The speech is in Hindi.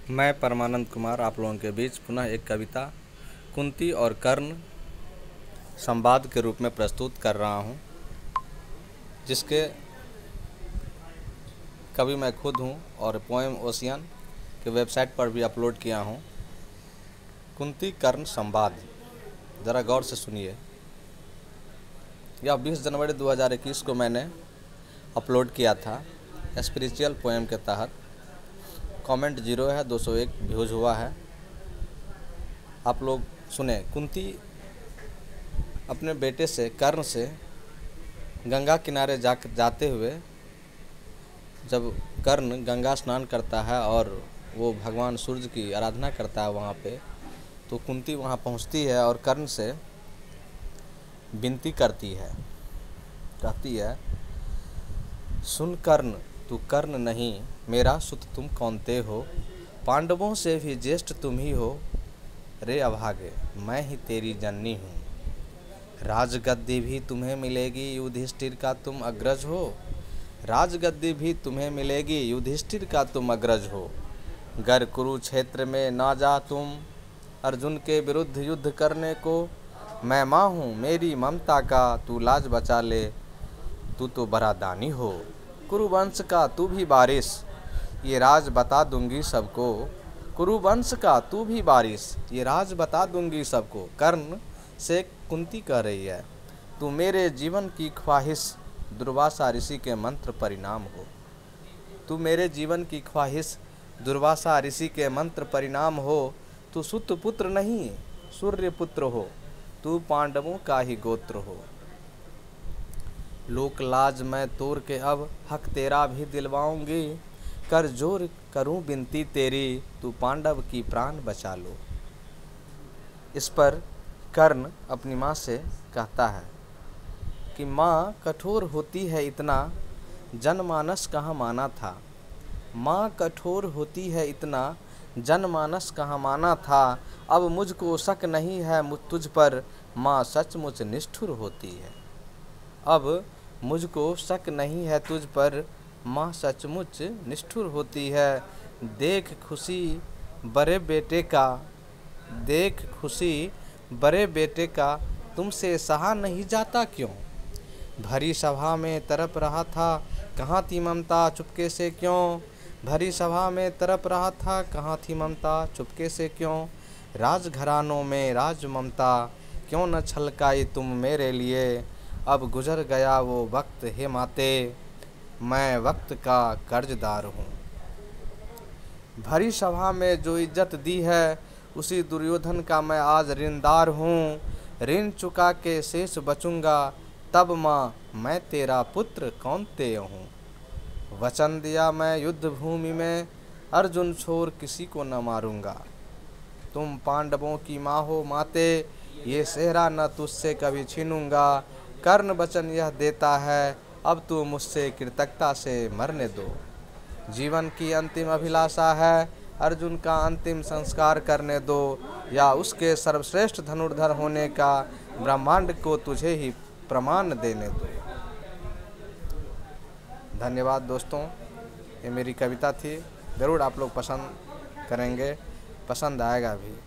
मैं परमानंद कुमार आप लोगों के बीच पुनः एक कविता कुंती और कर्ण संवाद के रूप में प्रस्तुत कर रहा हूँ, जिसके कवि मैं खुद हूँ और पोएम ओशियन के वेबसाइट पर भी अपलोड किया हूँ। कुंती कर्ण संवाद, ज़रा गौर से सुनिए। यह 20 जनवरी 2021 को मैंने अपलोड किया था स्पिरिचुअल पोएम के तहत। कमेंट 0 है, 201 व्यूज हुआ है। आप लोग सुने। कुंती अपने बेटे से कर्ण से गंगा किनारे जाते हुए, जब कर्ण गंगा स्नान करता है और वो भगवान सूर्य की आराधना करता है वहाँ पे, तो कुंती वहाँ पहुँचती है और कर्ण से विनती करती है, कहती है, सुन कर्ण तू कर्ण नहीं, मेरा सुत तुम कौनते हो, पांडवों से भी ज्येष्ठ तुम ही हो, रे अभागे मैं ही तेरी जननी हूँ। राजगद्दी भी तुम्हें मिलेगी, युधिष्ठिर का तुम अग्रज हो, राजगद्दी भी तुम्हें मिलेगी, युधिष्ठिर का तुम अग्रज हो। गर कुरुक्षेत्र में ना जा तुम अर्जुन के विरुद्ध युद्ध करने को, मैं माँ हूँ मेरी ममता का तू लाज बचा ले, तू तो बड़ा दानी हो। कुरुवंश का तू भी बारिश, ये राज बता दूंगी सबको, कुरुवंश का तू भी बारिश, ये राज बता दूंगी सबको। कर्ण से कुंती कह रही है, तू मेरे जीवन की ख्वाहिश, दुर्वासा ऋषि के मंत्र परिणाम हो। तू मेरे जीवन की ख्वाहिश, दुर्वासा ऋषि के मंत्र परिणाम हो। तू सुत पुत्र नहीं सूर्य पुत्र हो, तू पांडवों का ही गोत्र हो। लोक लाज मैं तोड़ के अब हक तेरा भी दिलवाऊंगी, कर जोर करूं विनती तेरी, तू पांडव की प्राण बचा लो। इस पर कर्ण अपनी माँ से कहता है कि माँ कठोर होती है इतना, जनमानस कहाँ माना था। माँ कठोर होती है इतना, जनमानस कहाँ माना था। अब मुझको शक नहीं है तुझ पर, माँ सचमुच निष्ठुर होती है। अब मुझको शक नहीं है तुझ पर, माँ सचमुच निष्ठुर होती है। देख खुशी बड़े बेटे का, देख खुशी बड़े बेटे का, तुमसे सहा नहीं जाता क्यों। भरी सभा में तड़प रहा था, कहाँ थी ममता चुपके से क्यों। भरी सभा में तड़प रहा था, कहाँ थी ममता चुपके से क्यों। राजघरानों में राज ममता, क्यों न छलकाई तुम मेरे लिए। अब गुजर गया वो वक्त हे माते, मैं वक्त का कर्जदार हूँ। भरी सभा में जो इज्जत दी है, उसी दुर्योधन का मैं आज ऋणदार हूँ। ऋण चुका के शेष बचूंगा, तब माँ मैं तेरा पुत्र कौनते हूँ। वचन दिया मैं युद्ध भूमि में, अर्जुन छोड़ किसी को न मारूंगा। तुम पांडवों की माँ हो माते, ये सेहरा न तुझसे कभी छीनूंगा। कर्ण वचन यह देता है, अब तू मुझसे कृतज्ञता से मरने दो। जीवन की अंतिम अभिलाषा है, अर्जुन का अंतिम संस्कार करने दो, या उसके सर्वश्रेष्ठ धनुर्धर होने का ब्रह्मांड को तुझे ही प्रमाण देने दो। धन्यवाद दोस्तों, ये मेरी कविता थी। ज़रूर आप लोग पसंद करेंगे, पसंद आएगा भी।